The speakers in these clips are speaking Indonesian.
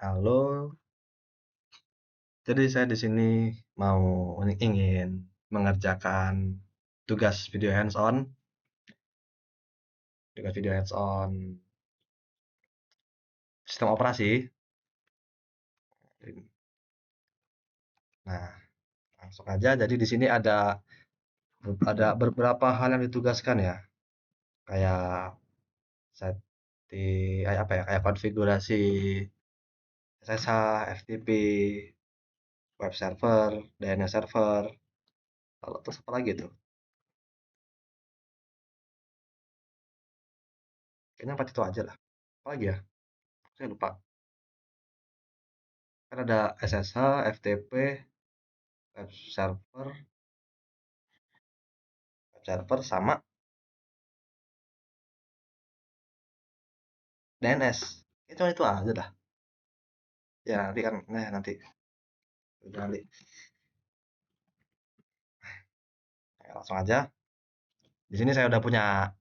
Halo, jadi saya di sini mau ingin mengerjakan tugas video hands on sistem operasi. Nah, langsung aja. Jadi di sini ada beberapa hal yang ditugaskan ya, kayak kayak apa ya, kayak konfigurasi SSH, FTP, web server, DNS server. Kalau terus apa lagi tuh? Kayaknya empat itu aja lah. Apa lagi ya? Saya lupa. Kan ada SSH, FTP, web server, sama DNS. Itu aja dah. Ya nanti kan, nanti nanti ya, langsung aja. Di sini saya udah punya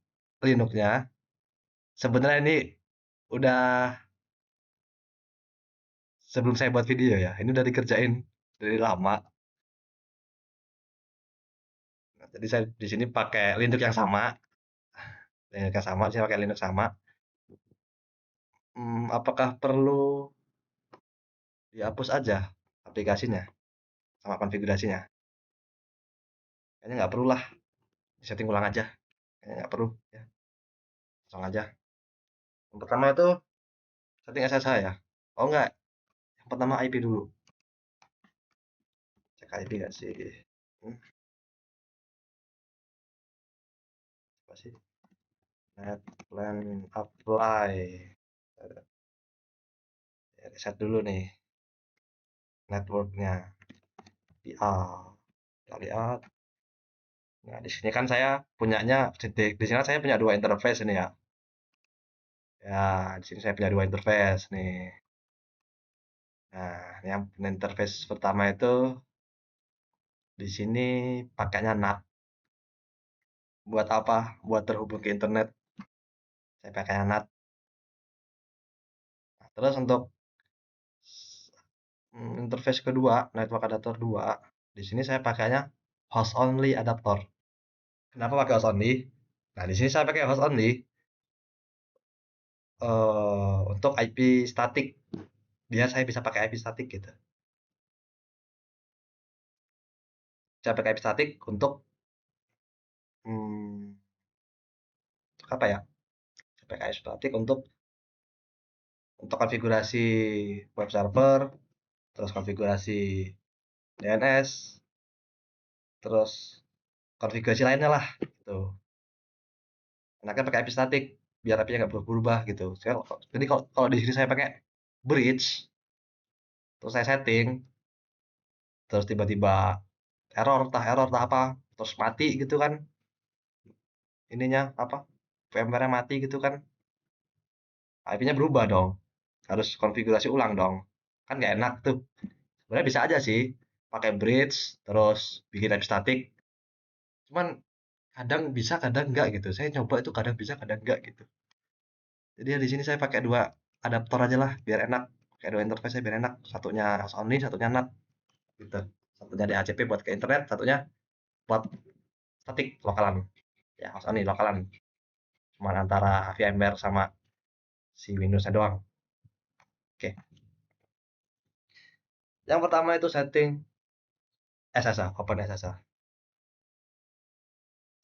Linux-nya. Sebenarnya ini udah sebelum saya buat video ya. Ini udah dikerjain dari lama. Nah, jadi saya di sini pakai Linux yang sama, saya pakai Linux sama. Apakah perlu dihapus aja aplikasinya sama konfigurasinya? Kayaknya nggak perlu lah. Setting ulang aja. Kayaknya nggak perlu. Ya, langsung aja. Yang pertama itu setting SSH ya. Oh enggak, yang pertama IP dulu. Cek IP nggak sih? Hmm, apa sih? Net plan apply. Ya, reset dulu nih networknya. PA. Kita lihat. Nah, di sini kan saya punyanya di sini kan saya punya dua interface ini ya. Ya, di sini saya punya dua interface nih. Nah, yang interface pertama itu di sini pakainya NAT. Buat apa? Buat terhubung ke internet. Saya pakainya NAT. Nah, terus untuk interface kedua, network adapter 2, di sini saya pakainya host only adapter. Kenapa pakai host only? Nah, di sini saya pakai host only untuk IP statik. Biar saya bisa pakai IP statik gitu. Saya pakai IP statik untuk hmm, apa ya? Saya pakai IP statik untuk konfigurasi web server, terus konfigurasi DNS, terus konfigurasi lainnya lah gitu. Enaknya pakai IP statik biar IP-nya nggak berubah gitu. Jadi kalau di sini saya pakai bridge, terus saya setting, terus tiba-tiba error tah apa, terus mati gitu kan, ininya apa, VMware-nya mati gitu kan, IP-nya berubah dong, harus konfigurasi ulang dong, kan nggak enak tuh. Sebenarnya bisa aja sih pakai bridge, terus bikin IP statik, cuman kadang bisa kadang enggak gitu. Saya coba itu kadang bisa kadang enggak gitu. Jadi ya di sini saya pakai dua adaptor aja lah biar enak, kayak dua interface biar enak, satunya Sony satunya NAT gitu, satunya DHCP buat ke internet, satunya buat statik lokalan. Ya Sony lokalan, cuma antara VMware sama si Windows-nya doang. Oke, yang pertama itu setting SSH, Open SSH.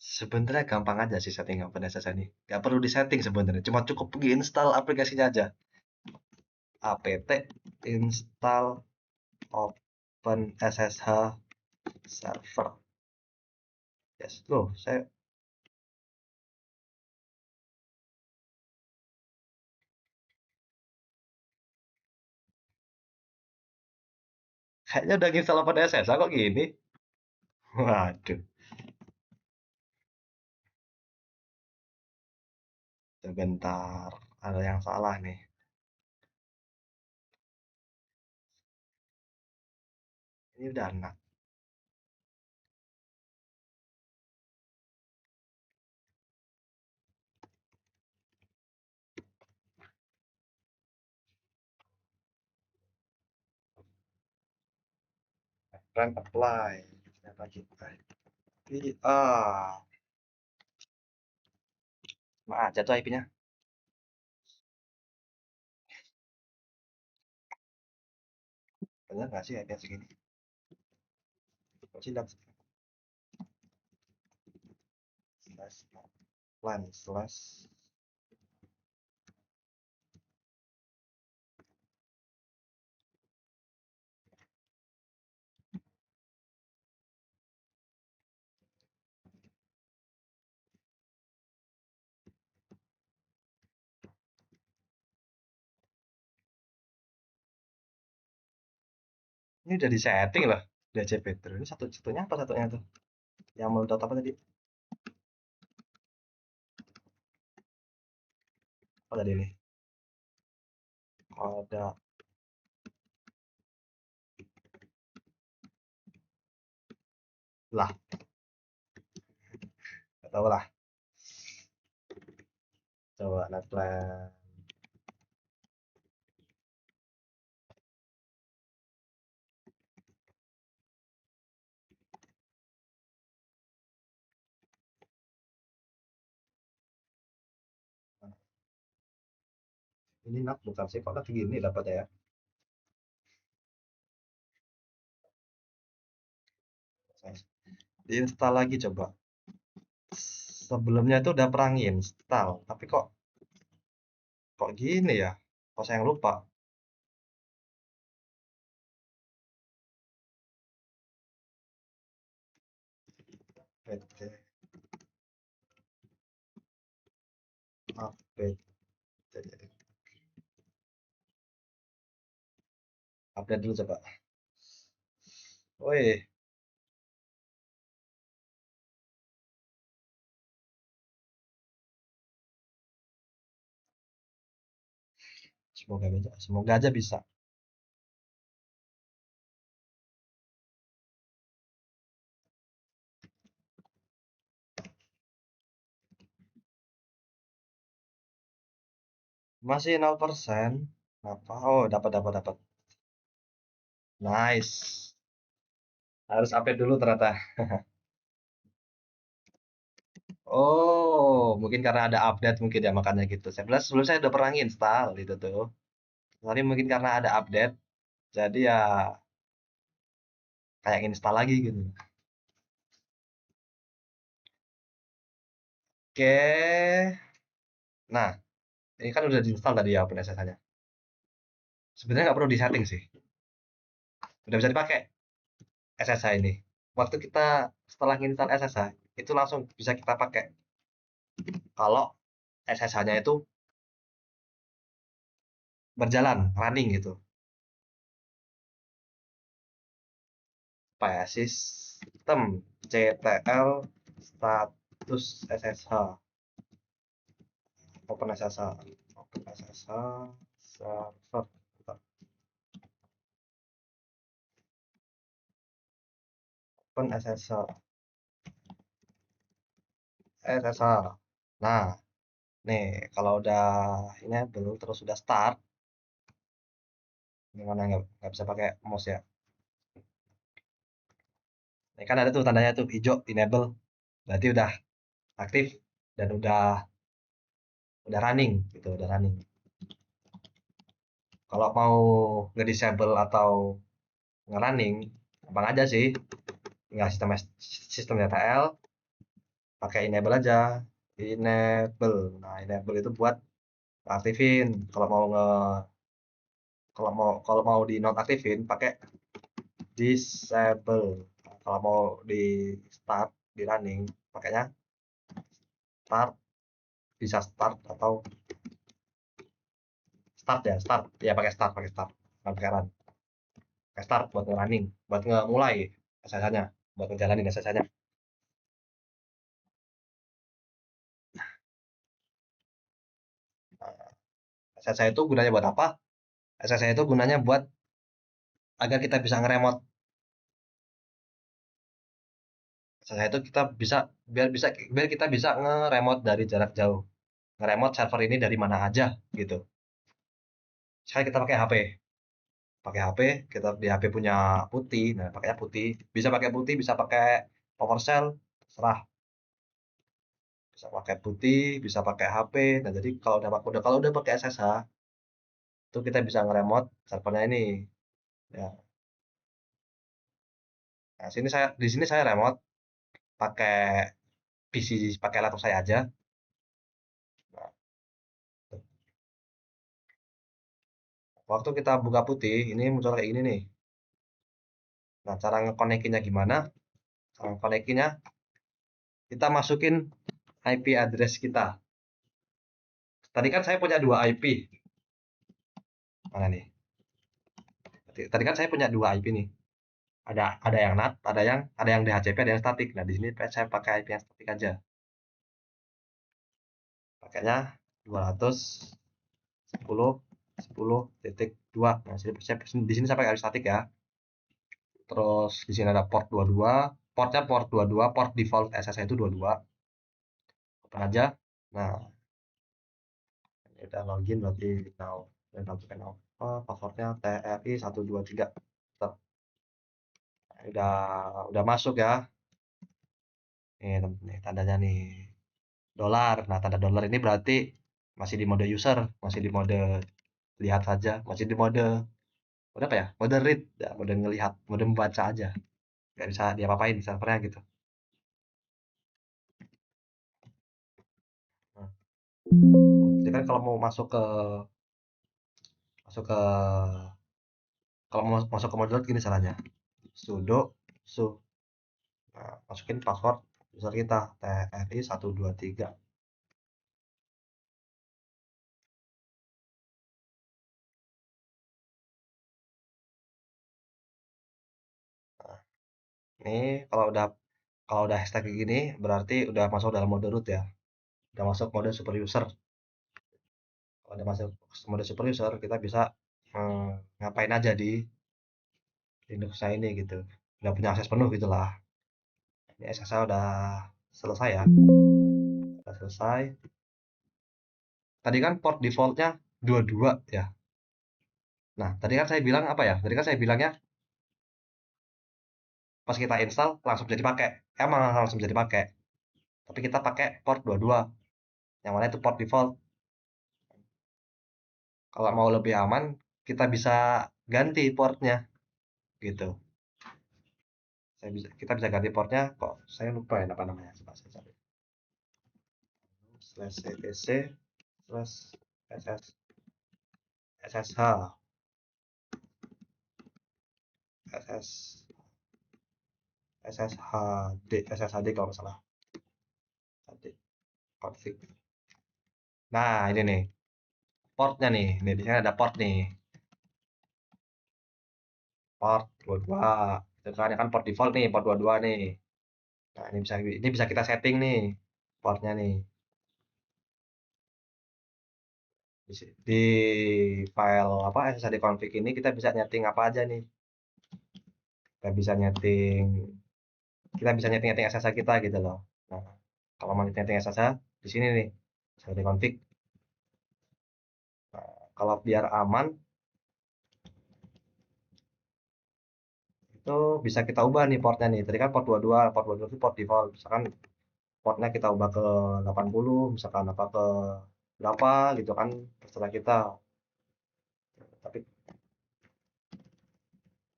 Sebenarnya gampang aja sih setting Open SSH ini, nggak perlu disetting sebenarnya, cuma cukup pergi install aplikasinya aja. apt install Open SSH server. Yes, loh, saya kayaknya udah install Open SSH kok gini. Waduh, sebentar, ada yang salah nih. Ini udah enak. Run apply. Ternyata kita. Maaf, jatuh IP-nya. Bener nggak sih IP-nya segini? Kok sih slash plan slash. Ini udah di setting loh. DCP terus. Ini satunya apa satunya tuh? Yang melodot apa tadi? Apa tadi ini? Ada lah, nggak tahu lah. Coba net plan. Ini nak bukan sih, kok nak gini dapat ya? Diinstal lagi coba. Sebelumnya itu udah pernah install, tapi kok gini ya? Kok saya yang lupa? PT update, update dulu coba. Woi, semoga aja bisa. Masih 0%. Apa? Oh, dapat. Nice. Harus update dulu ternyata. Oh, mungkin karena ada update mungkin ya makanya gitu. Sebelum saya udah pernah install itu tuh. Tapi mungkin karena ada update, jadi ya kayak install lagi gitu. Oke. Nah, ini kan udah diinstal tadi ya OpenSSH-nya. Sebenarnya nggak perlu disetting sih. Udah bisa dipakai SSH ini. Waktu kita setelah install SSH, itu langsung bisa kita pakai. Kalau SSH-nya itu berjalan, running gitu. Apa ya? Sistem CTL status SSH. OpenSSH server. OpenSSH SSH. Nah, nih kalau udah ini belum terus udah start, gimana nggak bisa pakai mouse ya? Ini kan ada tuh tandanya tuh hijau enable, berarti udah aktif dan udah running gitu, udah running. Kalau mau nge-disable atau nge-running, gampang aja sih. Tinggal sistem TTL, pakai enable aja. Enable. Nah, enable itu buat aktifin. Kalau mau di nonaktifin, pakai disable. Nah, kalau mau di start, di running, pakainya start, bisa start atau start ya, pakai start bukan pakai run. Pakai start buat nge-running, buat nge-mulai SSH-nya, buat ngejalanin SSH-nya. SSH itu gunanya buat apa? SSH itu gunanya buat agar kita bisa nge-remote. SSH itu kita bisa biar kita bisa nge-remote dari jarak jauh. Nge-remote server ini dari mana aja gitu. Sekarang kita pakai HP. pakai HP, kita di HP punya putih, nah pakainya putih, bisa pakai putih, bisa pakai PowerShell, serah, bisa pakai putih, bisa pakai HP. Nah jadi kalau udah pakai SSH, itu kita bisa nge-remote servernya ini. Ya, nah di sini saya remote pakai PC, pakai laptop saya aja. Nah, waktu kita buka putih, ini muncul kayak gini nih. Nah, cara ngekonekinya gimana? Cara ngekonekinya, kita masukin IP address kita. Tadi kan saya punya 2 IP. Mana nih? Tadi kan saya punya 2 IP nih. Ada yang NAT, ada yang DHCP, ada yang statik. Nah, di sini saya pakai IP yang statik aja. Pakainya 210.10.2. Nah, di sini saya pakai IP statik ya. Terus di sini ada port 22, portnya port 22, port default SSH itu 22. Open aja. Nah, ini udah login berarti now. Dan tentukan apa passwordnya TRI 123. Nah, udah masuk ya. Nih tandanya nih dolar. Nah, tanda dolar ini berarti masih di mode user, masih di mode lihat saja, masih di mode apa ya? Mode read, ya, mode ngelihat, mode membaca aja. Nggak bisa diapa-apain servernya gitu. Nah, jadi kan kalau mau masuk ke kalau mau masuk ke mode gini caranya. Sudo su nah, masukin password user kita TRI 123. Nah, ini kalau udah hashtag kayak gini berarti udah masuk dalam mode root ya. Udah masuk mode super user. Kalau udah masuk mode super user kita bisa ngapain aja di Linux saya ini gitu. Udah punya akses penuh gitulah. Ini SSH udah selesai ya. Udah selesai. Tadi kan port defaultnya 22 ya. Nah, tadi kan saya bilang apa ya? Tadi kan saya bilangnya pas kita install langsung bisa dipakai. Emang langsung bisa dipakai. Tapi kita pakai port 22. Yang mana itu port default. Kalau mau lebih aman, kita bisa ganti portnya gitu. Kita bisa ganti portnya kok. Saya lupa ya apa namanya. Coba saya cari. /etc /ss SSH SS SSHD kalau nggak salah. Config. Nah, ini nih portnya nih. Nih di sini ada port nih. Port 22. Itu kan port default nih, port 22 nih. Nah, ini bisa kita setting nih portnya nih. Di file apa SSH config ini kita bisa nyeting apa aja nih. Kita bisa nyeting nyeting SSH kita gitu loh. Nah, kalau mau nyeting SSH di sini nih. SSH config. Nah, kalau biar aman itu bisa kita ubah nih portnya nih. Tadi kan port 22 itu port default. Misalkan portnya kita ubah ke 80, misalkan apa ke berapa gitu kan terserah kita. Tapi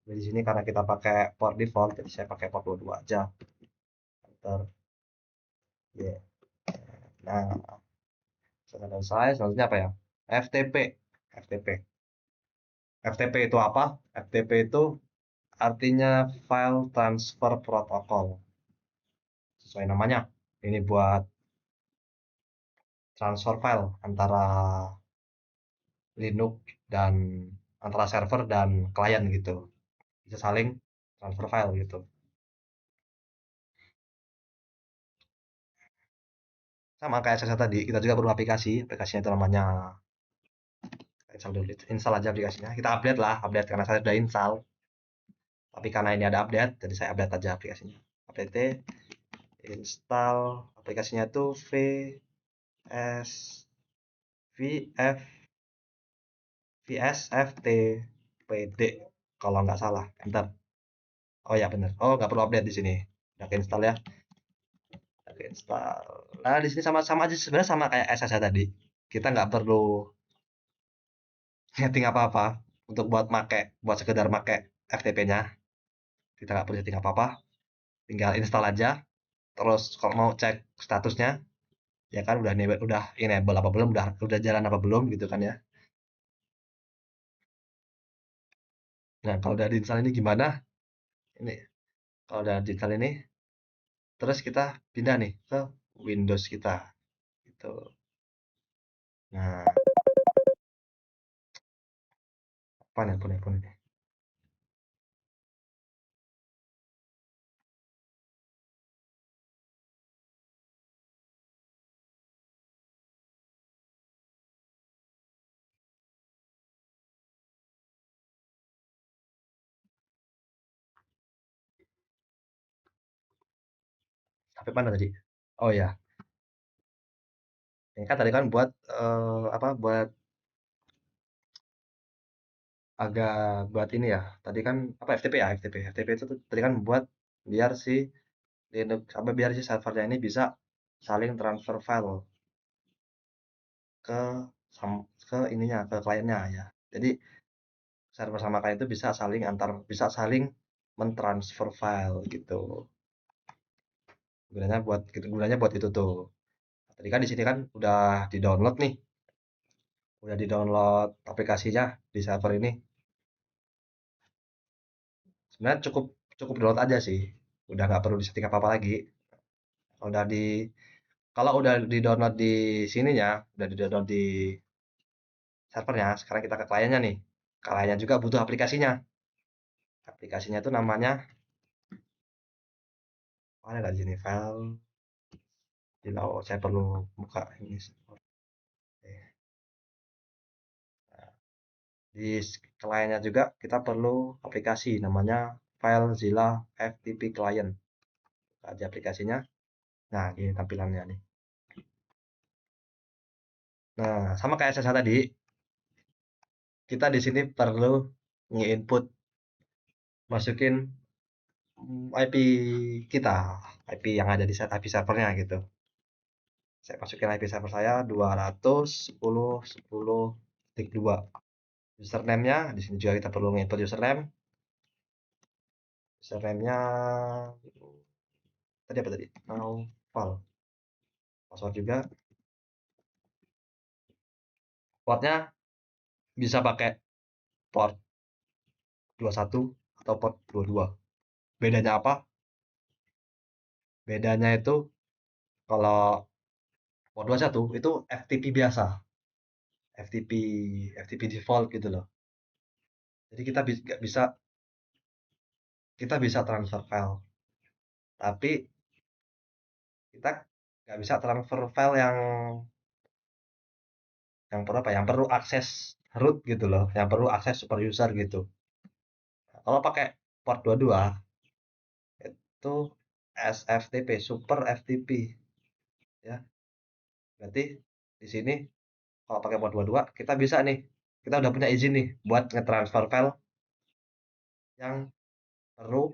di sini karena kita pakai port default, jadi saya pakai port 22 aja. Enter. Yeah. Nah, selesai. Selanjutnya apa ya? FTP. FTP. FTP itu apa? FTP itu artinya File Transfer Protocol. Sesuai namanya. Ini buat transfer file antara Linux dan antara server dan klien gitu. Bisa saling transfer file gitu. Sama kayak saya tadi, kita juga perlu aplikasi. Aplikasinya itu namanya install aja aplikasinya. Kita update lah, update karena saya sudah install. Tapi karena ini ada update, jadi saya update aja aplikasinya. Update install aplikasinya itu VS VF VSFT PD kalau nggak salah. Enter. Oh ya bener. Oh nggak perlu update di sini. Udah install ya. Udah install. Nah di sini sama-sama aja sebenarnya sama kayak SSH tadi. Kita nggak perlu setting apa-apa untuk buat sekedar make FTP-nya. Kita nggak perlu setting apa-apa. Tinggal install aja. Terus kalau mau cek statusnya, ya kan udah enable apa belum, udah jalan apa belum gitu kan ya. Nah kalau udah diinstal ini gimana? Ini kalau udah digital ini, terus kita pindah nih ke Windows kita gitu. Nah, apa nih handphone ini? Sampai mana tadi? Oh ya, ini kan tadi kan buat apa? Buat agak buat ini ya. Tadi kan apa FTP ya, FTP. FTP itu tadi kan buat biar si Linux apa biar si servernya ini bisa saling transfer file ke ke ininya, ke kliennya ya. Jadi server sama klien itu bisa saling mentransfer file gitu. Gunanya buat itu tuh. Tadi kan di sini kan udah di-download nih, udah di-download aplikasinya di server ini. Sebenarnya cukup cukup download aja sih. Udah nggak perlu di-setting apa-apa lagi. Udah di Kalau udah di-download di sininya, udah di-download di servernya, sekarang kita ke kliennya nih. Kliennya juga butuh aplikasinya. Aplikasinya itu namanya mana nggak di sini file. Oh, saya perlu buka ini. Oke. Di kliennya juga kita perlu aplikasi namanya FileZilla FTP Client. Buka aja aplikasinya. Nah, ini tampilannya nih. Nah, sama kayak saya tadi, kita di sini perlu nge-input, masukin IP kita, IP yang ada di IP servernya gitu. Saya masukin IP server saya 210.10.2. Username-nya di sini juga kita perlu nge-input username. Username-nya tadi apa tadi? Naufal. Password juga. Portnya bisa pakai port 21 atau port 22. Bedanya apa? Bedanya itu kalau port 21 itu FTP biasa, FTP FTP default gitu loh. Jadi kita bisa transfer file, tapi kita nggak bisa transfer file yang perlu apa? Yang perlu akses root gitu loh, yang perlu akses super user gitu. Nah, kalau pakai port 22 itu SFTP, super FTP ya. Berarti di sini kalau pakai port 22 kita bisa nih. Kita udah punya izin nih buat nge-transfer file yang perlu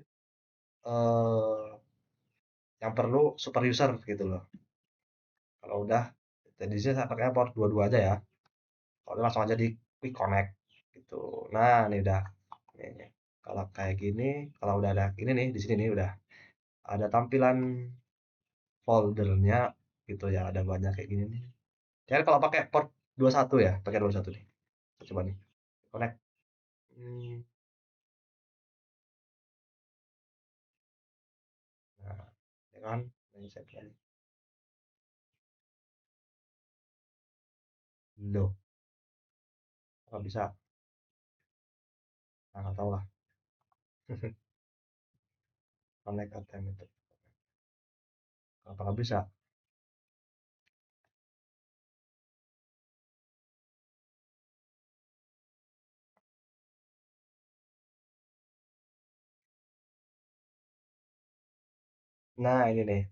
eh, yang perlu super user gitu loh. Kalau udah jadi saya pakai port 22 aja ya. Kalau udah langsung aja di quick connect gitu. Nah, ini udah ini. Kalau kayak gini, kalau udah ada ini nih di sini nih udah ada tampilan foldernya gitu ya, ada banyak kayak gini nih. Jadi kalau pakai port 21 ya, pakai 21 nih. Coba nih. Connect. Hmm, nah, ya kan? Ini saya pilih. Loh, nggak bisa. Nah, nggak tahu lah. Connect attempt itu. Apa nggak bisa? Nah, ini nih.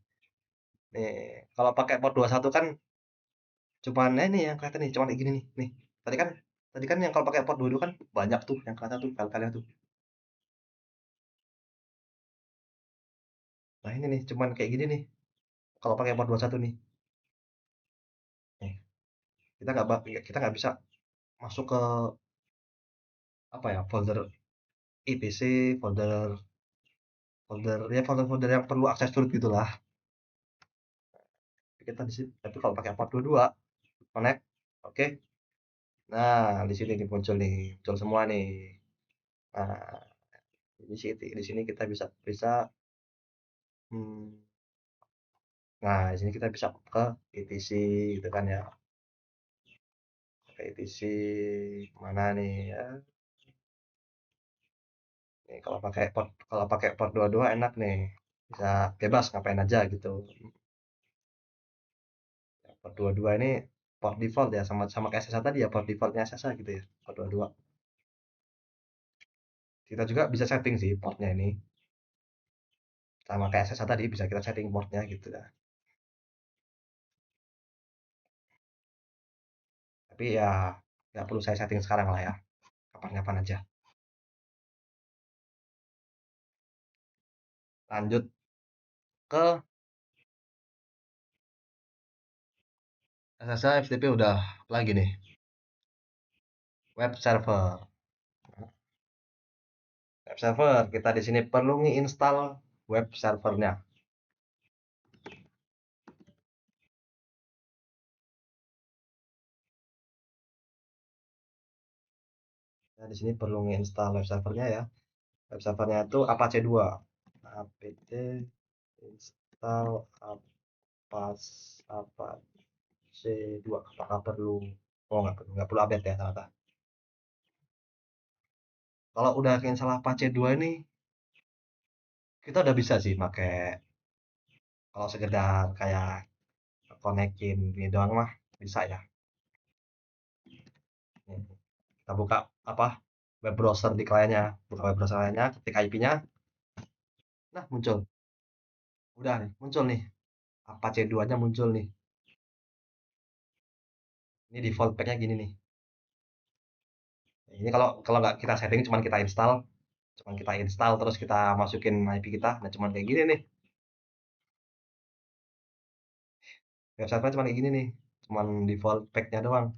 Nih, kalau pakai port 21 kan cuman ini yang kelihatan nih, cuman kayak gini nih. Nih, tadi kan Tadi kan yang kalau pakai port 22 kan banyak tuh yang kelihatan tuh file-filenya tuh. Nah ini nih, cuman kayak gini nih. Kalau pakai port 21 nih. Nih, kita nggak bisa masuk ke apa ya folder IPC, folder folder ya folder-folder yang perlu akses root gitulah. Kita di sini. Tapi kalau pakai port 22, connect, oke. Nah, di sini nih muncul semua nih. Nah, di sini kita bisa bisa hmm, nah, di sini kita bisa ke etc gitu kan ya. Ke etc mana nih ya. Nih kalau pakai port 22 enak nih. Bisa bebas ngapain aja gitu. Ya, port 22 ini port default ya sama sama kayak SSH tadi ya port defaultnya SSH gitu ya. Port 22. Kita juga bisa setting sih portnya ini. Sama kayak SSH tadi bisa kita setting portnya gitu ya. Tapi ya nggak perlu saya setting sekarang lah ya. Kapan-kapan aja. Lanjut ke SSH FTP udah lagi nih. Web server. Web server, kita di sini perlu ngi-install web servernya. Nah, di sini perlu ngi-install web servernya ya. Web servernya itu Apache 2. apt install Apache 2. Apakah perlu? Oh, nggak perlu update ya ternyata. Kalau udah install Apache 2 ini, kita udah bisa sih pakai kalau sekedar kayak konekin ini doang mah bisa ya. Nih, kita buka apa web browser di kliennya, buka web browser lainnya, ketik IP-nya, nah muncul, udah nih muncul nih Apache 2-nya muncul nih. Ini default pack-nya gini nih. Ini kalau kalau nggak kita setting, cuman kita install terus kita masukin IP kita, nah cuman kayak gini nih. Website-nya cuman kayak gini nih, cuman default pack-nya doang.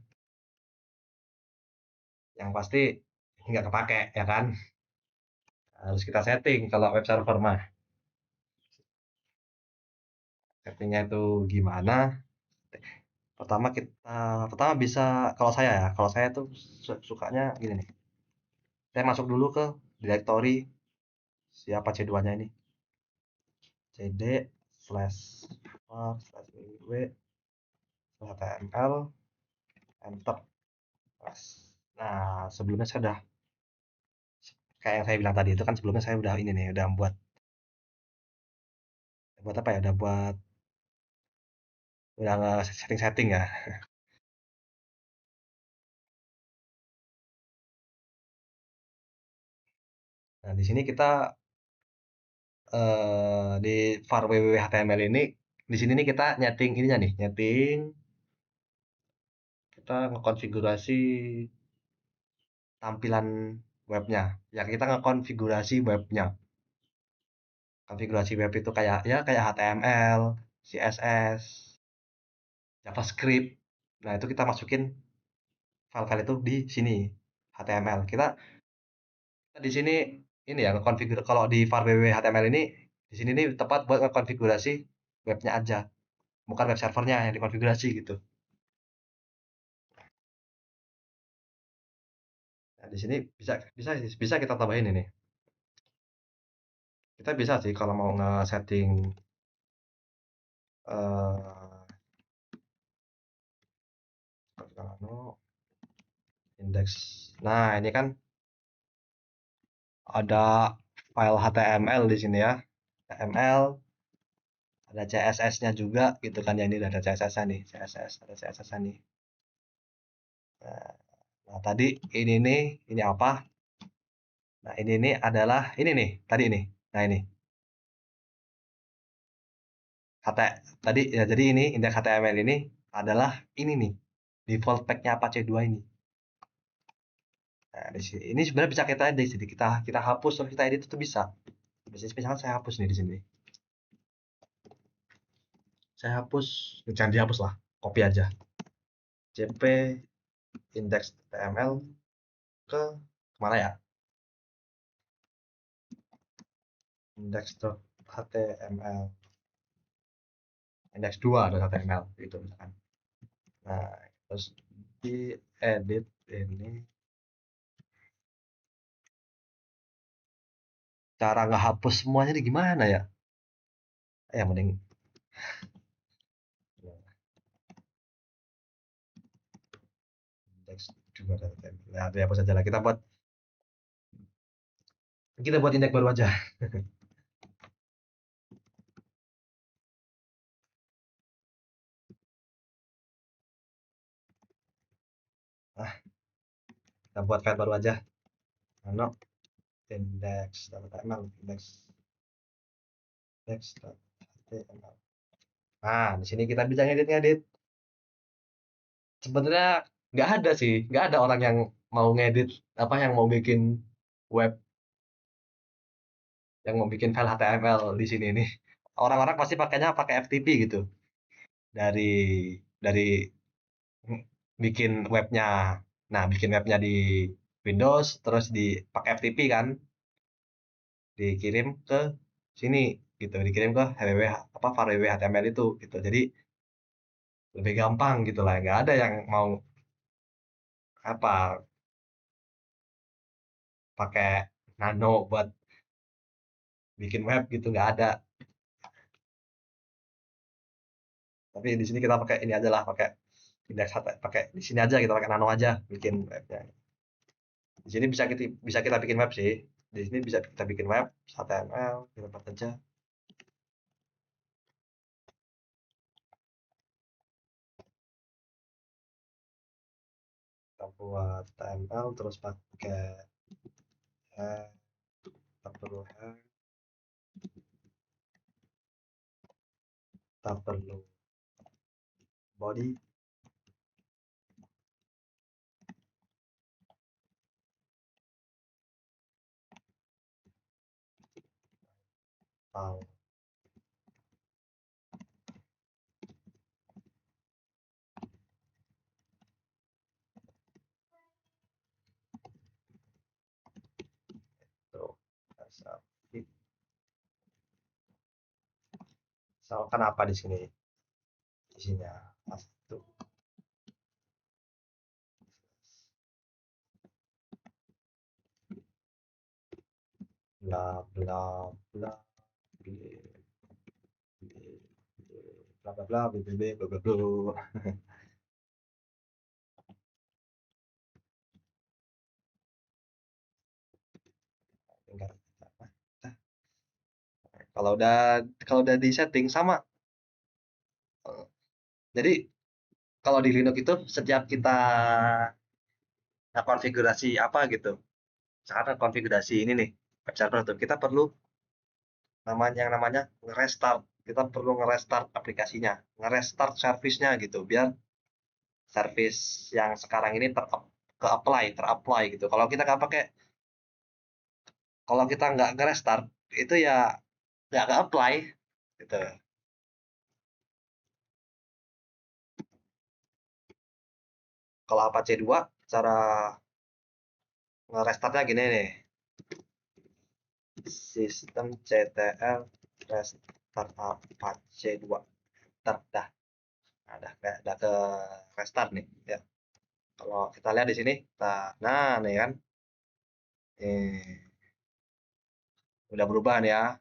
Yang pasti nggak kepake ya kan. Harus kita setting kalau web server mah. Settingnya itu gimana? Pertama bisa kalau saya tuh sukanya gini nih. Saya masuk dulu ke directory siapa C2-nya ini. cd slash slash www html enter. Nah, sebelumnya saya udah kayak yang saya bilang tadi itu kan sebelumnya saya udah ini nih, udah buat buat apa ya? Udah setting-setting ya. Nah, di sini kita di var www.html ini di sini nih kita nyeting ininya nih, nyeting kita ngekonfigurasi tampilan webnya. Ya kita ngekonfigurasi webnya. Konfigurasi web itu kayak ya kayak HTML, CSS, JavaScript. Nah, itu kita masukin file-file itu di sini HTML. Kita di sini ini ya konfigur kalau di var www HTML ini di sini nih tepat buat konfigurasi webnya aja, bukan web servernya yang dikonfigurasi gitu. Nah, di sini bisa bisa bisa kita tambahin ini. Kita bisa sih kalau mau nge-setting eh indeks. Nah, ini kan ada file HTML di sini ya. HTML, ada CSS-nya juga gitu kan ya, ini udah ada CSS-nya nih, CSS, ada CSS-nya nih. Nah, nah, tadi ini apa? Nah, ini adalah ini nih, tadi ini. Nah, ini HT tadi ya jadi ini indeks HTML ini adalah ini nih. Default pack-nya Apache 2 ini. Nah, di sini ini sebenarnya bisa kita edit, jadi kita hapus terus kita edit itu bisa. Misalkan saya hapus nih di sini. Saya hapus, jangan dihapus lah, copy aja. CP index.html ke mana ya? Index.html index 2.html gitu misalkan. Nah, terus di edit ini cara nggak hapus semuanya ini gimana ya? Mending index 2.html. Nah, dihapus aja lah. Kita buat indeks baru aja. Nah, kita buat file baru aja. Nano index.html index.html. Nah, di sini kita bisa ngedit-ngedit. Sebenarnya nggak ada orang yang mau ngedit apa yang mau bikin web yang mau bikin file HTML di sini nih. Orang-orang pasti pakainya pakai FTP gitu. Dari bikin webnya. Nah, bikin webnya di Windows terus pakai FTP kan, dikirim ke sini gitu, dikirim ke www apa var HTML itu gitu. Jadi lebih gampang gitu lah. Nggak ada yang mau apa pakai nano buat bikin web gitu, nggak ada. Tapi di sini kita pakai ini aja lah, pakai indeks pakai di sini aja kita pakai nano aja bikin webnya. Di sini bisa kita bikin web sih. Di sini bisa kita bikin web HTML, kita buat aja. Kita buat HTML terus pakai kita perlu kita perlu body atau misalkan apa di sini isinya mas itu bla bla bla bla bla bla bla bla bla bla. Kalau udah di setting sama. Jadi kalau di Linux itu setiap kita konfigurasi apa gitu, misalkan konfigurasi ini nih web server tuh, kita perlu yang namanya nge-restart. Kita perlu nge-restart aplikasinya, nge-restart service-nya gitu, biar service yang sekarang ini ter-apply gitu. Kalau kita nggak nge-restart itu ya nggak apply gitu. Kalau Apache 2 cara nge-restartnya gini nih, systemctl restart Apache 2. Dah, ada ke restart nih ya. Kalau kita lihat di sini, nah nih kan, udah berubah nih ya.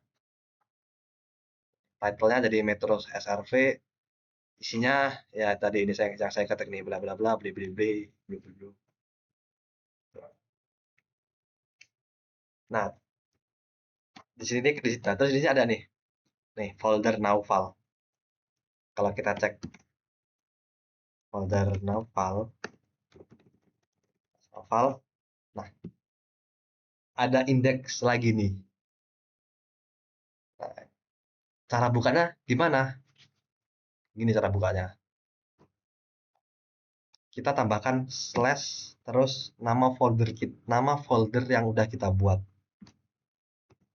Title-nya jadi Metro SRV, isinya ya tadi ini yang saya ketik nih, bla bla bla bli bli bli bli bli bli. Nah, di sini nah, terus di sini ada nih folder Naufal. Kalau kita cek folder Naufal, nah ada indeks lagi nih. Nah, cara bukanya gimana? Gini cara bukanya. Kita tambahkan slash terus nama folder yang udah kita buat.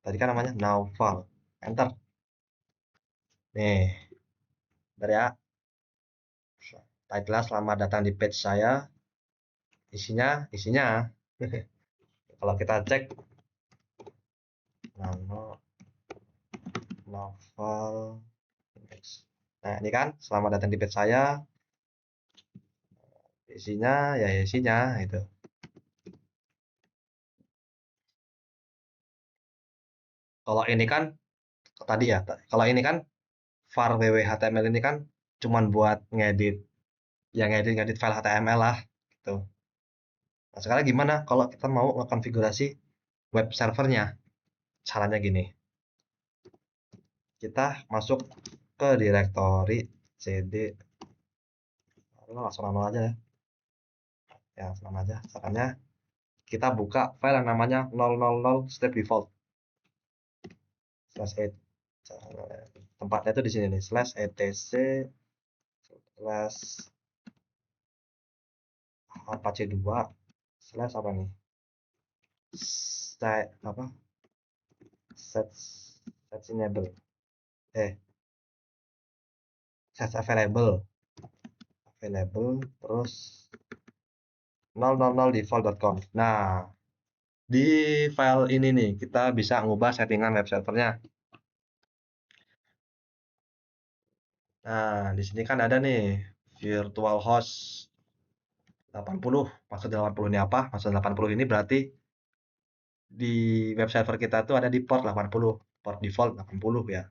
Tadi kan namanya Naufal. Enter. Nih, bentar ya. Title selamat datang di page saya. Isinya. Kalau kita cek nama Naufal. Nah, ini kan selamat datang di page saya. Isinya itu. Kalau ini kan tadi ya, kalau ini kan var www.html ini kan cuman buat ngedit, yang ngedit file HTML lah gitu. Nah, sekarang gimana kalau kita mau ngekonfigurasi web servernya? Caranya gini. Kita masuk ke directory cd, langsung nano aja ya. Ya, langsung aja. Caranya kita buka file yang namanya 000 step default slash tempatnya itu di sini nih slash etc slash apache 2 slash apa nih set apa set set enable set available terus 000default.com. Nah, di file ini nih kita bisa ngubah settingan web servernya. Nah, di sini kan ada nih virtual host 80. Maksud 80 ini apa? Maksud 80 ini berarti di web server kita tuh ada di port 80, port default 80 ya.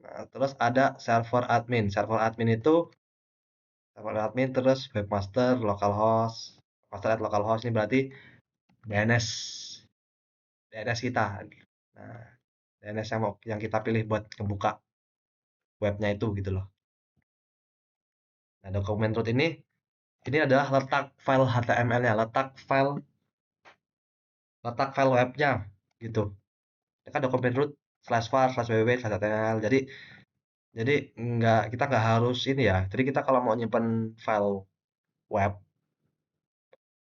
Nah, terus ada server admin. Server admin terus webmaster localhost. Master at localhost ini berarti DNS DNS kita. Nah, DNS yang kita pilih buat ngebuka webnya itu gitu loh. Nah, dokumen root ini adalah letak file HTML-nya, letak file webnya gitu. Ini kan dokumen root /var /www /html. Jadi kita nggak harus ini ya. Jadi kita kalau mau nyimpen file web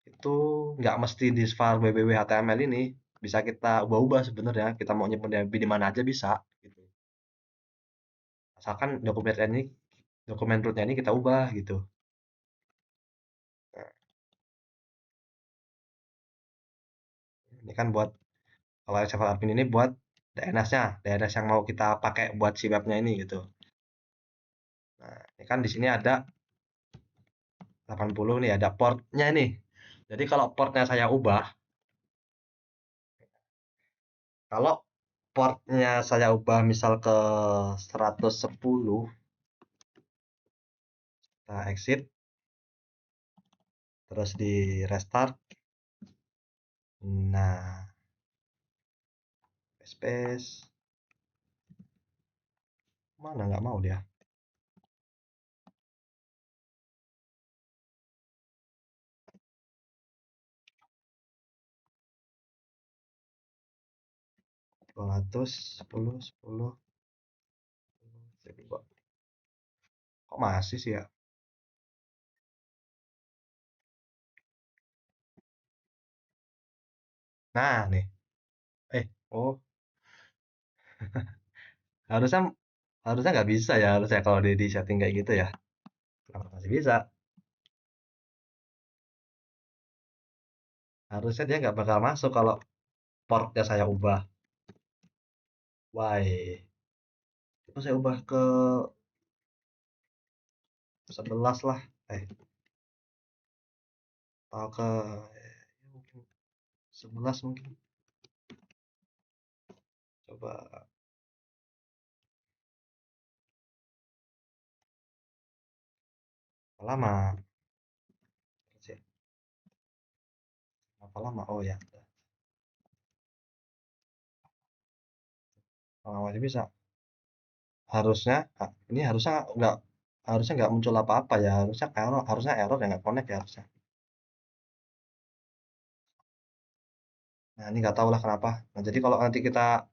itu nggak mesti di var www html ini. Bisa kita ubah-ubah sebenarnya. Kita mau nyimpen di mana aja bisa gitu. Asalkan dokumen rootnya ini kita ubah gitu. Nah, ini kan buat kalau server admin ini buat DNS-nya, DNS yang mau kita pakai buat si webnya ini gitu. Nah, ini kan di sini ada 80 nih, ada portnya nih. Jadi kalau portnya saya ubah, kalau portnya saya ubah misal ke 110, kita exit, terus di restart. Nah, space, mana nggak mau dia. Dua ratus sepuluh 10. Kok masih sih ya? Nah, nih. Oh, harusnya harusnya nggak bisa ya, harusnya kalau di setting kayak gitu ya. Kenapa masih bisa? Harusnya dia nggak bakal masuk kalau portnya saya ubah. Why? Itu saya ubah ke 11 lah. Atau ke mungkin 11 mungkin. Coba lama. Berapa lama? Oh ya, oh, masih bisa. Harusnya ini harusnya nggak muncul apa-apa ya. Harusnya error ya nggak connect ya harusnya. Nah, ini nggak tahu lah kenapa. Nah, jadi kalau nanti kita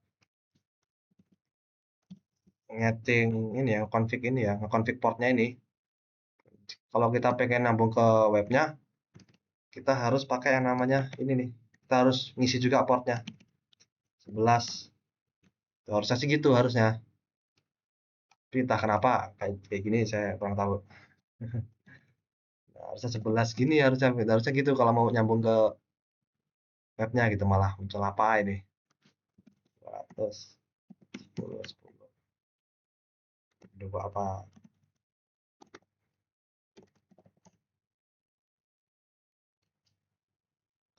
ngetting ini ya, config ini ya, config portnya ini. Kalau kita pengen nyambung ke webnya, kita harus pakai yang namanya ini nih. Kita harus ngisi juga portnya 11. Tuh, harusnya sih gitu harusnya. Tapi entah kenapa kayak kayak gini saya kurang tahu. Nah, harusnya 11 gini harusnya. Harusnya gitu kalau mau nyambung ke webnya gitu malah muncul apa ini? 100 10 10. Coba apa?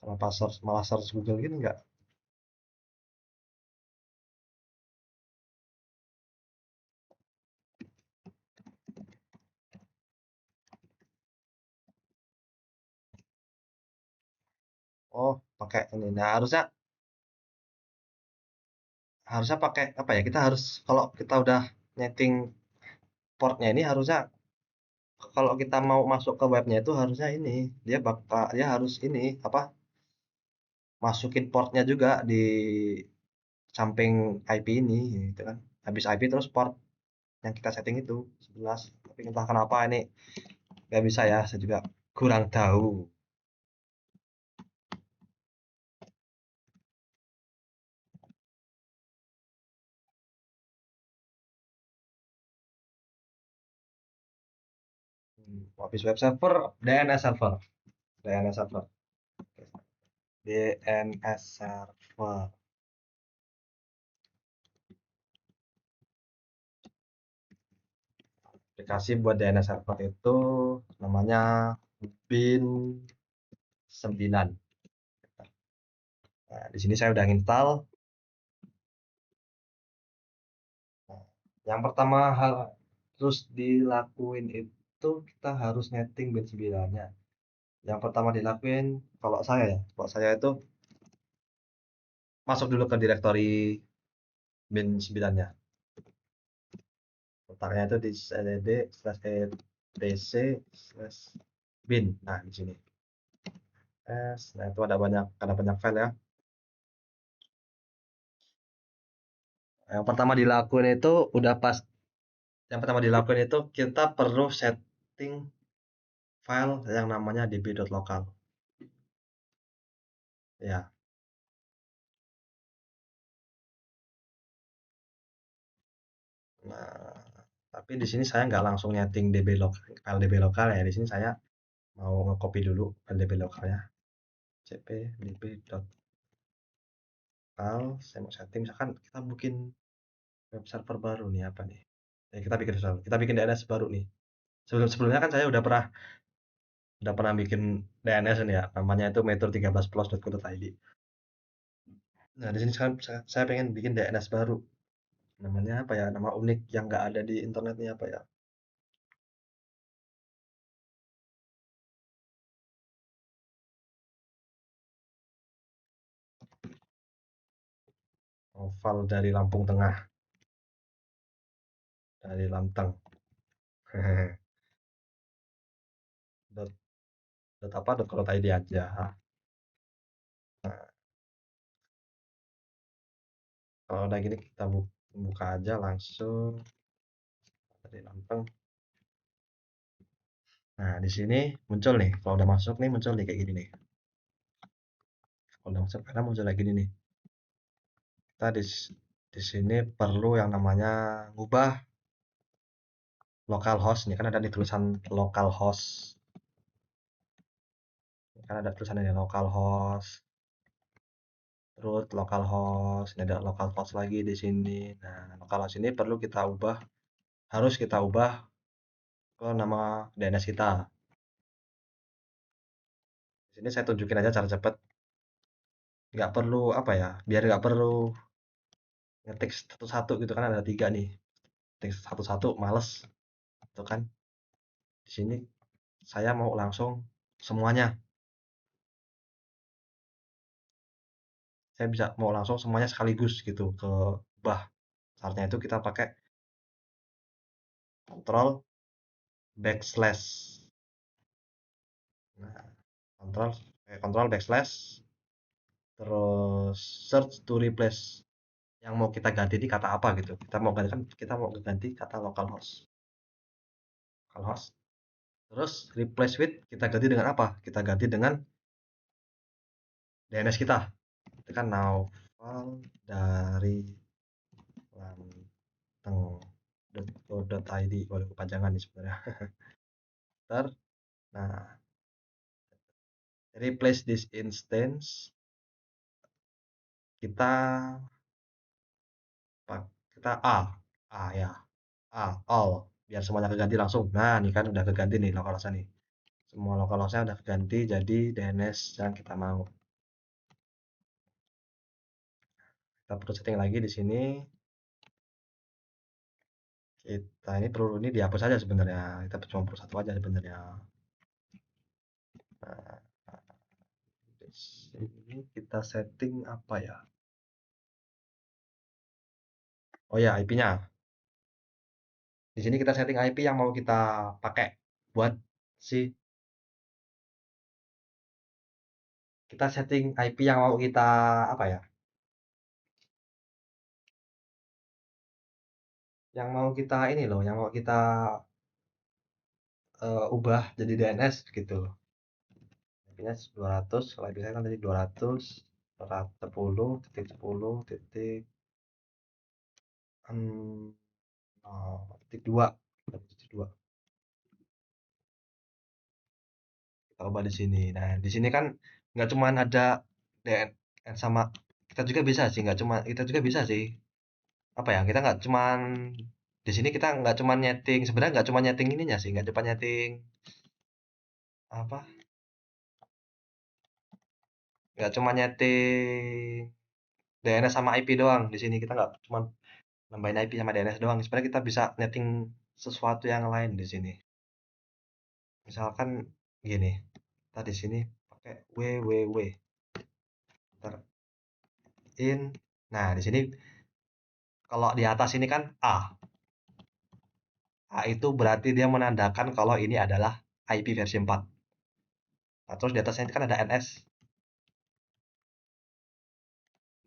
Kenapa search malah search Google gini enggak? Oh, pakai ini. Nah, harusnya harusnya pakai apa ya? Kita harus kalau kita udah nyeting portnya ini harusnya kalau kita mau masuk ke webnya itu harusnya ini dia harus ini apa masukin portnya juga di samping IP ini gitu kan. Habis IP terus port yang kita setting itu 11. Tapi entah kenapa ini nggak bisa ya, saya juga kurang tahu. Habis web server, DNS server, DNS server, DNS server. Aplikasi buat DNS server itu namanya bin 9. Nah, di sini saya udah install. Nah, yang pertama hal terus dilakuin itu kita harus netting bin 9-nya. Yang pertama dilakuin kalau saya itu masuk dulu ke direktori bin 9-nya. Letaknya itu di cd/etc/bin. Nah, di sini. Nah itu ada banyak file ya. Yang pertama dilakuin itu udah pas yang pertama dilakuin itu kita perlu setting file yang namanya db.local. Ya. Nah, tapi di sini saya nggak langsung nyeting file db lokal ya. Di sini saya mau nge-copy dulu file db lokalnya. cp db.local. Saya mau setting misalkan kita bikin web server baru nih apa nih? Kita bikin DNS baru nih. Sebelumnya kan saya udah pernah bikin DNS ini ya. Namanya itu metro13plus.co.id. Nah, di sini sekarang saya pengen bikin DNS baru. Namanya apa ya? Nama unik yang nggak ada di internet nih apa ya? Oval dari Lampung Tengah, dari Lanteng. dot, dot apa? .co.id aja. Nah, kalau udah gini kita buka aja langsung dari Lanteng. Nah, di sini muncul nih. Kalau udah masuk nih muncul nih kayak gini nih. Kalau udah masuk karena muncul lagi nih. Kita di sini perlu yang namanya ngubah localhost. Nih kan ada di tulisan localhost. Kan ada tulisan ini localhost. Terus localhost. Ini ada localhost lagi di sini. Nah, localhost ini harus kita ubah ke nama DNS kita. Di sini saya tunjukin aja cara cepet. Nggak perlu apa ya, biar nggak perlu ngetik satu-satu gitu kan ada 3 nih. Ngetik satu-satu males. Itu kan. Di sini saya mau langsung semuanya. Saya bisa mau langsung semuanya sekaligus gitu ke ubah. Saatnya itu kita pakai control backslash. Nah, control backslash terus search to replace yang mau kita ganti ini kata apa gitu. Kita mau ganti kata localhost. Terus replace with kita ganti dengan apa? Kita ganti dengan DNS kita. Tekan naufal dari lanteng.co.id. Waduh, kepanjangan nih sebenarnya. Ntar, nah, replace this instance. Kita kita ya, all. Biar semuanya keganti langsung. Nah, ini kan udah keganti nih localhost nih. Semua localhost udah keganti jadi DNS yang kita mau. Kita perlu setting lagi di sini. Kita ini dihapus aja sebenarnya. Kita cuma perlu satu aja sebenarnya. Nah, di sini kita setting apa ya? Oh ya, IP-nya. Di sini kita setting IP yang mau kita pakai buat si kita setting IP yang mau kita apa ya? Yang mau kita ini loh, yang mau kita ubah jadi DNS gitu. IP-nya 200, kalau IP saya kan tadi 200 10.10 titik titik 2 titik 2 kita ubah di sini. Nah, di sini kan nggak cuma ada DNS sama kita juga bisa sih, nggak cuma kita juga bisa sih. Apa ya? Kita nggak cuman di sini kita nggak cuma nyeting, sebenarnya nggak cuma nyeting ininya sih, nggak cuma nyeting apa? Nggak cuma nyeting DNS sama IP doang. Di sini kita nggak cuma nambahin IP sama DNS doang. Sebenarnya kita bisa nyeting sesuatu yang lain di sini. Misalkan gini, kita di sini pakai www ter in. Nah, di sini kalau di atas ini kan A. A itu berarti dia menandakan kalau ini adalah IP versi 4. Nah, terus di atasnya kan ada NS,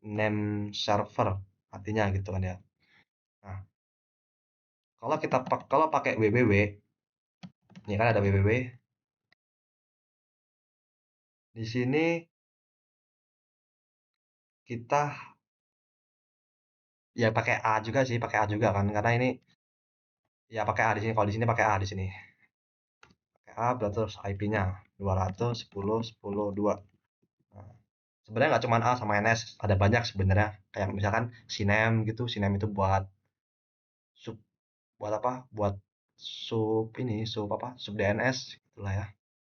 name server, artinya gitu kan ya. Nah, kalau pakai www, ini kan ada www. Di sini kita ya pakai A juga sih, pakai A juga kan karena ini ya pakai A di sini. Kalau di sini pakai A di sini. Pakai A berarti terus IP-nya 210.10.2. Nah, sebenarnya nggak cuma A sama NS, ada banyak sebenarnya. Kayak misalkan Sinem gitu, Sinem itu buat sub buat apa? Buat sub apa? Sub DNS itulah ya.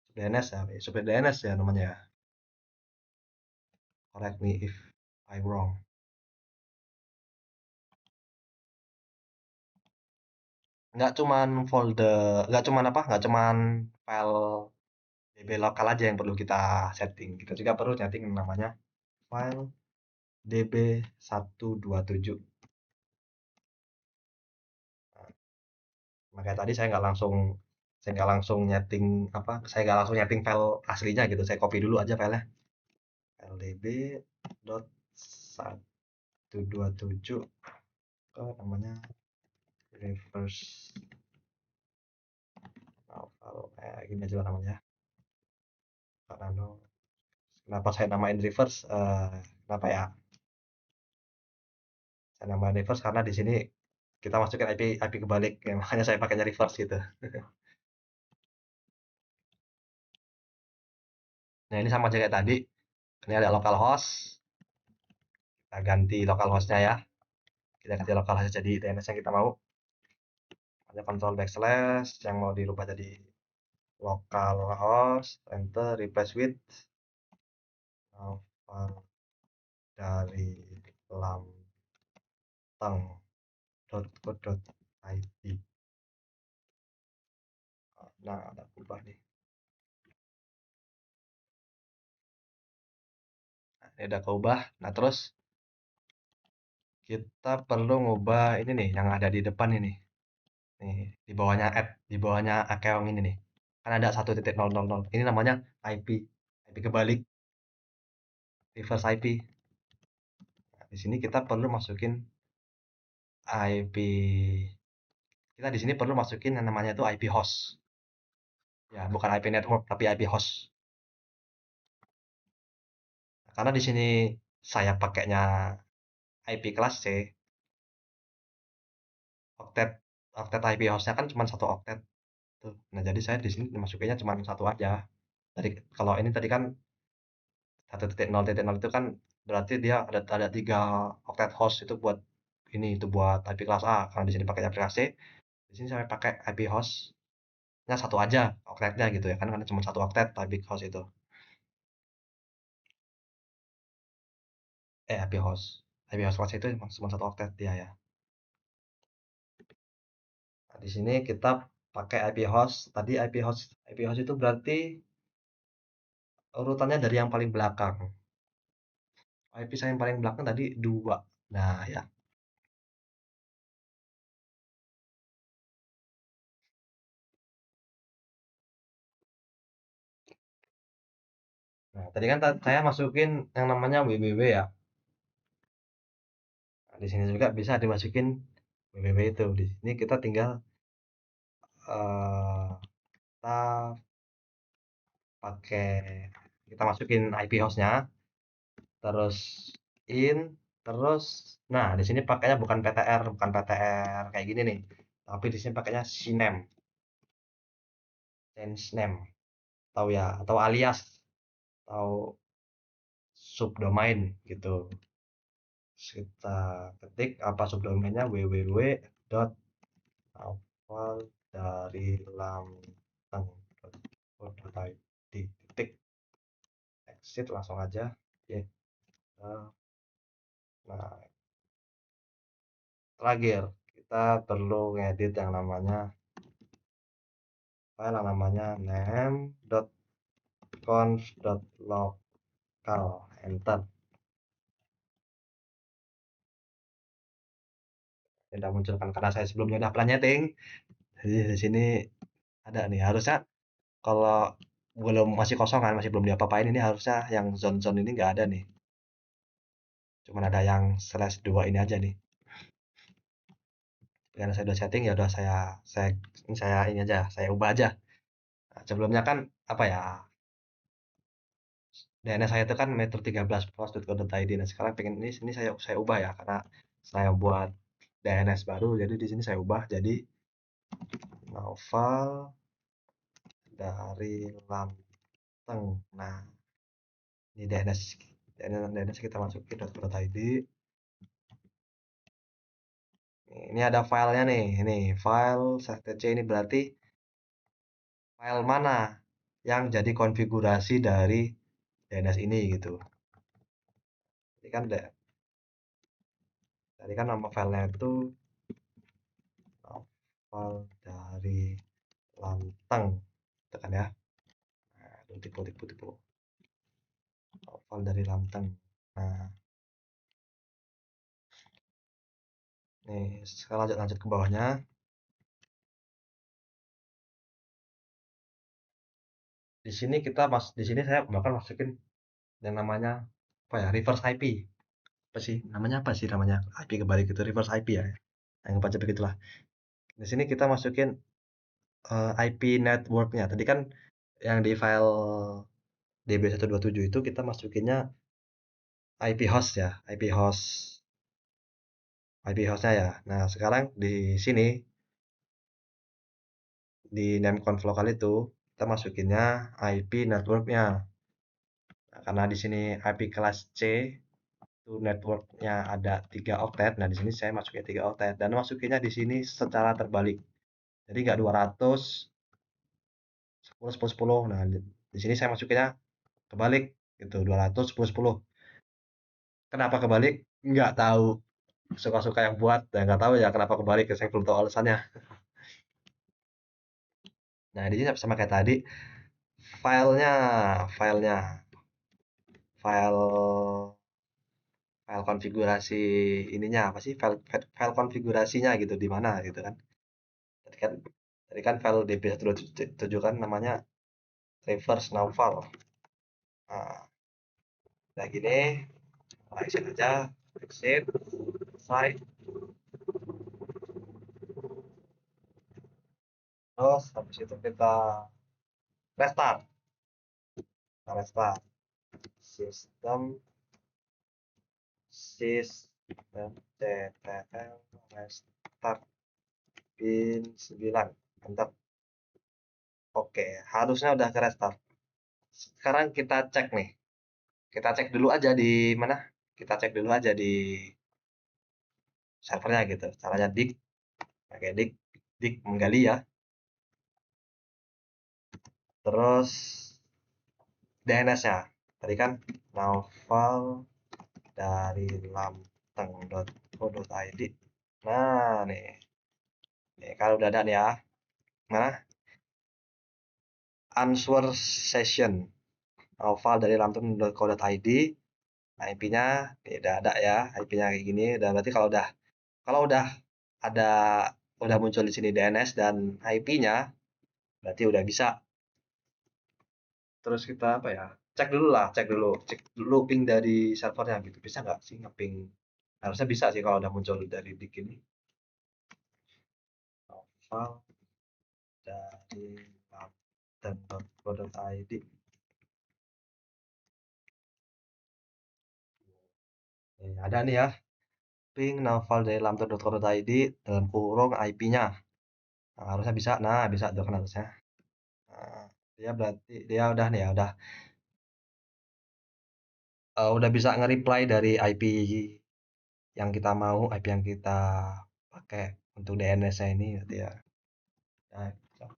Sub DNS ya, sub DNS ya namanya ya. Correct me if I'm wrong. Nggak cuman folder, nggak cuman apa? Nggak cuman file DB lokal aja yang perlu kita setting. Kita juga perlu setting namanya file db127. Nah, makanya tadi saya nggak langsung nyeting apa? Saya nggak langsung nyeting file aslinya gitu. Saya copy dulu aja filenya. File db.127 ke namanya reverse file kayak gini aja lah namanya. Karena kenapa saya namain reverse? Kenapa ya? Saya namain reverse karena di sini kita masukin IP kebalik, ya, makanya saya pakainya reverse gitu. Nah, ini sama aja kayak tadi. Ini ada localhost. Kita ganti localhostnya ya. Kita ganti localhost jadi DNS yang kita mau. Ada control backslash yang mau dirubah jadi localhost. Enter replace with dari lanteng.co.id. Nah, ada berubah nih. Nah, ini udah keubah. Nah, terus kita perlu ngubah ini nih yang ada di depan ini. Nih, di bawahnya add, di bawahnya account ini nih. Kan ada 1.000. Ini namanya IP. IP kebalik, reverse IP. Nah, di sini kita perlu masukin IP. Kita di sini perlu masukin yang namanya itu IP host. Ya, bukan IP network tapi IP host. karena di sini saya pakainya IP kelas C, oktet oktet IP hostnya kan cuma satu oktet tuh. Nah jadi saya di sini masukinnya cuma satu aja. Tadi kalau ini tadi kan 1.0.0 itu kan berarti dia ada 3 oktet host itu buat ini itu buat IP kelas A. Karena di sini pakainya aplikasi, di sini saya pakai IP hostnya satu aja oktetnya gitu ya kan karena cuma satu oktet IP host itu. IP host kelas itu cuma satu oktet dia ya. Nah, di sini kita pakai IP host. Tadi IP host itu berarti urutannya dari yang paling belakang. IP saya yang paling belakang tadi 2. Nah, ya. Nah, tadi kan saya masukin yang namanya www ya. Nah, di sini juga bisa dimasukin www itu. Di sini kita tinggal kita pakai kita masukin IP hostnya, terus in, terus nah di sini pakainya bukan PTR kayak gini nih. Tapi di sini pakainya syname, change name, atau ya atau alias atau subdomain gitu. Terus kita ketik apa subdomainnya www.awal dari lamteng.co.id titik exit langsung aja ya. Nah terakhir kita perlu ngedit yang namanya file yang namanya name.conf.local enter. Tidak muncul kan karena saya sebelumnya udah pernah nyeting. Jadi di sini ada nih harusnya kalau belum masih kosong kan masih belum diapa-apain ini harusnya yang zone-zone ini nggak ada nih. Cuman ada yang /2 ini aja nih. Karena saya udah setting ya udah saya ini aja, saya ubah aja. Nah, sebelumnya kan apa ya? DNS saya itu kan metro13pros.co.id. Nah, sekarang pengen ini saya ubah ya karena saya buat DNS baru jadi di sini saya ubah jadi novel dari Lanteng. Nah, ini DNS kita masukin .co.id. Ini ada filenya nih. Ini file /tc ini berarti file mana yang jadi konfigurasi dari DNS ini gitu. Tadi kan nama filenya itu novel dari Lanteng, gitu kan ya. Nah, tipu. Novel dari Lanteng. Nah, nih sekarang lanjut ke bawahnya. Di sini saya bahkan masukin yang namanya apa ya? Reverse IP. Apa sih? Namanya apa sih namanya? IP kebalik itu reverse IP ya. Yang baca begitulah. Di sini kita masukin IP networknya. Tadi kan yang di file DB127 itu kita masukinnya IP host ya, IP hostnya ya. Nah sekarang di sini di nameconf lokal itu kita masukinnya IP networknya. Nah, karena di sini IP kelas C itu networknya ada 3 oktet. Nah di sini saya masukin 3 oktet dan masukinnya di sini secara terbalik. Jadi nggak 200 10 10 10. Nah di sini saya masukinnya kebalik gitu 200 10 10. Kenapa kebalik? Nggak tahu. Suka-suka yang buat dan nggak tahu ya kenapa kebalik. Saya belum tahu alasannya. Nah di sini sama kayak tadi filenya filenya file file konfigurasi ininya apa sih file konfigurasinya gitu di mana gitu kan. Tadi kan file db127 kan namanya reverse naval. Nah kayak gini exit aja, exit selesai. Terus habis itu kita restart sistem. systemctl restart bin 9 enter. Oke, harusnya udah ke restart. Sekarang kita cek nih. Kita cek dulu aja di mana? Kita cek dulu aja di servernya gitu. Caranya pakai dik menggali ya. Terus DNS-nya. Tadi kan naufal dari lamteng.co.id. Nah, nih. Nih, kalau udah ada nih ya. Mana? Answer session. Naufal dari lamteng.co.id. IP-nya tidak ada ya. IP-nya kayak gini. Dan berarti kalau udah ada udah muncul di sini DNS dan IP-nya, berarti udah bisa. Terus kita apa ya? Cek dulu ping dari servernya gitu. Bisa nggak sih ngeping? Harusnya bisa sih kalau udah muncul dari dik ini. File dari laptop.co.id. Ada nih ya. Ping naval dari laptop.co.id dalam kurung IP-nya. Nah, harusnya bisa. Nah, bisa tuh kan harusnya. Nah, dia berarti dia udah nih ya, udah bisa nge-reply dari IP yang kita mau, IP yang kita pakai untuk DNS-nya ini berarti ya. Nah,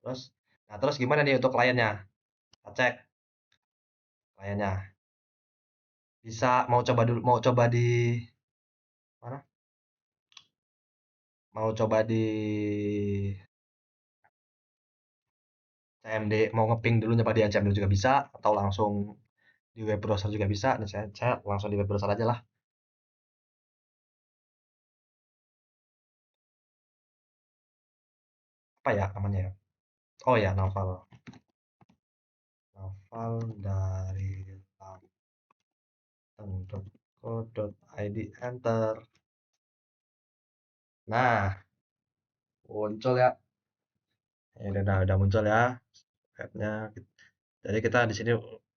terus terus gimana nih untuk kliennya? Kita cek kliennya. Bisa mau coba di mana? Mau coba di CMD, mau ngeping dulu nyoba di CMD juga bisa atau langsung di web browser juga bisa. Nih saya langsung di web browser aja lah. Apa ya namanya ya? Oh ya, Naval. Naval dari lampeng.co.id enter. Nah, muncul ya. Ya udah muncul ya webnya. Jadi kita di sini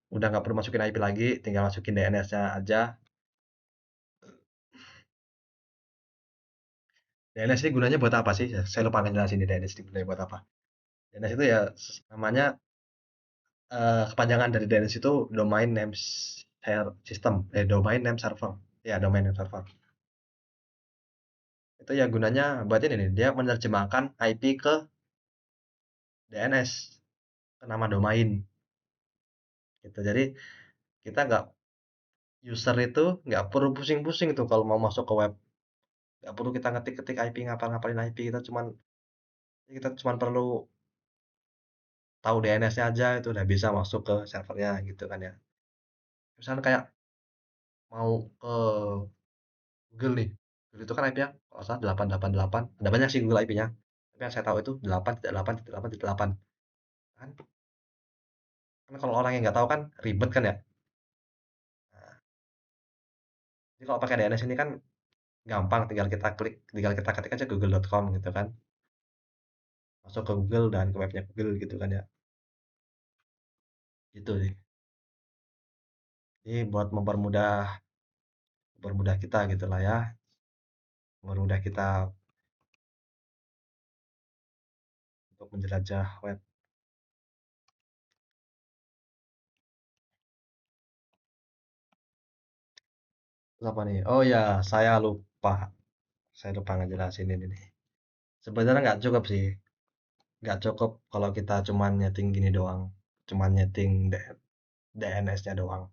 udah nggak perlu masukin IP lagi, tinggal masukin DNS-nya aja. DNS ini gunanya buat apa sih? Saya lupa ngejelasin di DNS ini gunanya buat apa. DNS itu ya namanya kepanjangan dari DNS itu domain name system, domain name server. Ya, domain name server. Itu ya gunanya buat ini nih, dia menerjemahkan IP ke DNS, ke nama domain. Gitu. Jadi kita nggak user itu nggak perlu pusing-pusing tuh kalau mau masuk ke web. Nggak perlu kita ngetik-ketik IP, ngapal-ngapalin IP. Kita cuma perlu tahu DNS-nya aja itu udah bisa masuk ke servernya gitu kan ya. Misalnya kayak mau ke Google nih. Google itu kan IP-nya kalau nggak salah 888. Ada banyak sih Google IP-nya. Tapi yang saya tahu itu 8.8.8.8. Kan? Kan kalau orang yang nggak tahu kan ribet kan ya. Nah, jadi kalau pakai DNS ini kan gampang, tinggal kita ketik aja google.com gitu kan. Masuk ke Google dan ke webnya Google gitu kan ya. Gitu sih. Ini buat mempermudah kita gitu lah ya. Mempermudah kita untuk menjelajah web. Terus apa nih? Oh ya, saya lupa ngejelasin ini nih. Sebenarnya nggak cukup sih. Nggak cukup kalau kita cuman nyeting gini doang. Cuman nyeting DNS-nya doang.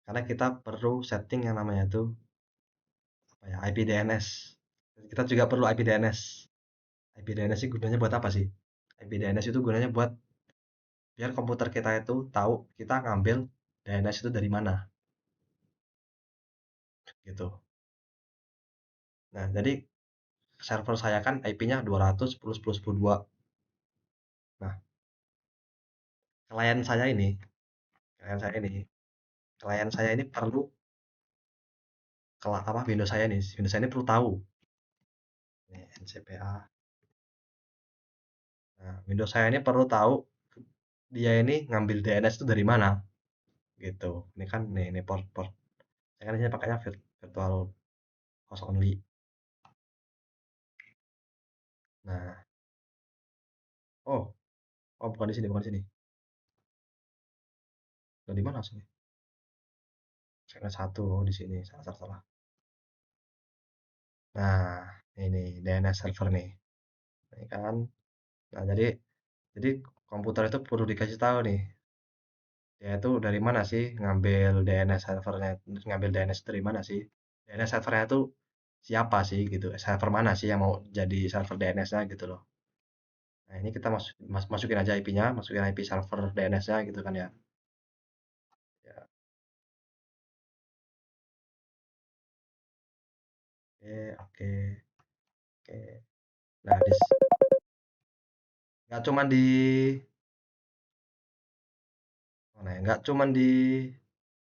Karena kita perlu setting yang namanya tuh apa ya, IP DNS. Kita juga perlu IP DNS. IP DNS sih gunanya buat apa sih? IP DNS itu gunanya buat biar komputer kita itu tahu kita ngambil DNS itu dari mana gitu. Nah, jadi server saya kan IP-nya 200.10.10.2. Nah, klien saya ini, klien saya ini, klien saya ini perlu apa Windows saya ini perlu tahu. Nih, NCPA. Nah, Windows saya ini perlu tahu dia ini ngambil DNS itu dari mana gitu. Ini kan nih ini port port Saya kan di sini pakainya virtual host only. Nah, oh, oh bukan di sini, bukan di sini. Loh, di mana sini? Segmen satu, oh di sini, salah, salah, salah. Nah, ini DNS server nih. Ini kan. Nah, jadi komputer itu perlu dikasih tahu nih, dia itu dari mana sih ngambil DNS servernya, ngambil DNS dari mana sih? DNS servernya itu siapa sih gitu? Server mana sih yang mau jadi server DNS-nya gitu loh. Nah, ini kita masukin aja IP-nya, masukin IP server DNS-nya gitu kan ya. Ya, oke, oke, oke. Nah, nggak cuman di mana ya? Nggak cuman di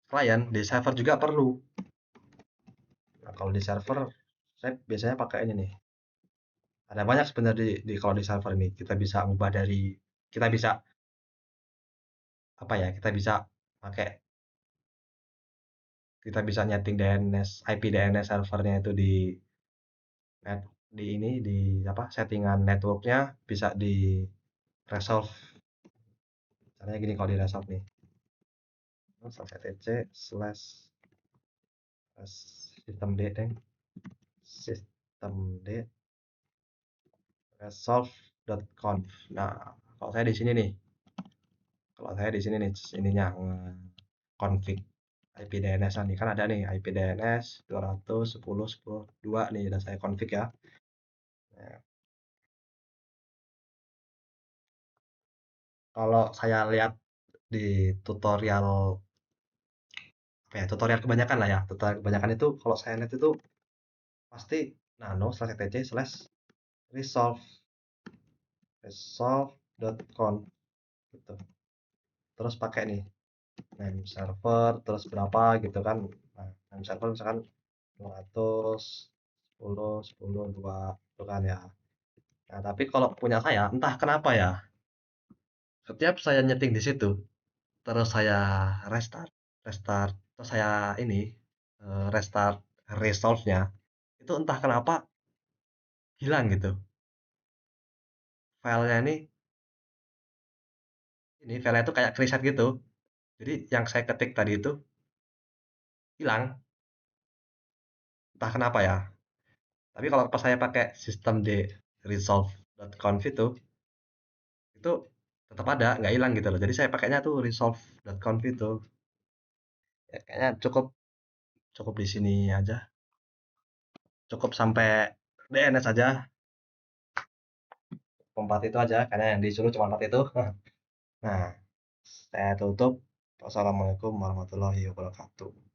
klien, di server juga perlu. Nah, kalau di server saya biasanya pakai ini nih. Ada banyak sebenarnya kalau di server ini kita bisa ubah dari kita bisa apa ya? Pakai kita bisa nyeting DNS IP DNS servernya itu di net di ini di apa? Settingan networknya bisa di resolve. Caranya gini kalau di resolve nih. Resolve etc slash sistem D deng. Sistem D resolve.conf. Nah, kalau saya di sini nih. Kalau saya di sini nih ininya config IP DNS nih kan ada nih IP DNS 210.10.2 nih udah saya config ya. Nah, kalau saya lihat di tutorial apa ya tutorial kebanyakan lah ya tutorial kebanyakan itu kalau saya lihat itu pasti nano slash etc slash resolve resolve.conf gitu terus pakai nih name server terus berapa gitu kan nah, name server misalkan 210.10.2 itu kan ya. Nah, tapi kalau punya saya, entah kenapa ya, setiap saya nyeting di situ, terus saya restart, restart, terus saya ini, restart resolve-nya, itu entah kenapa hilang gitu. Filenya ini filenya itu kayak reset gitu. Jadi yang saya ketik tadi itu hilang, entah kenapa ya. Tapi kalau pas saya pakai sistem di resolve.conf itu tetap ada, nggak hilang gitu loh. Jadi saya pakainya tuh resolve.conf itu. Ya, kayaknya cukup cukup di sini aja. Cukup sampai DNS aja. Empat itu aja, karena yang disuruh cuma empat itu. Nah, saya tutup. Wassalamualaikum warahmatullahi wabarakatuh.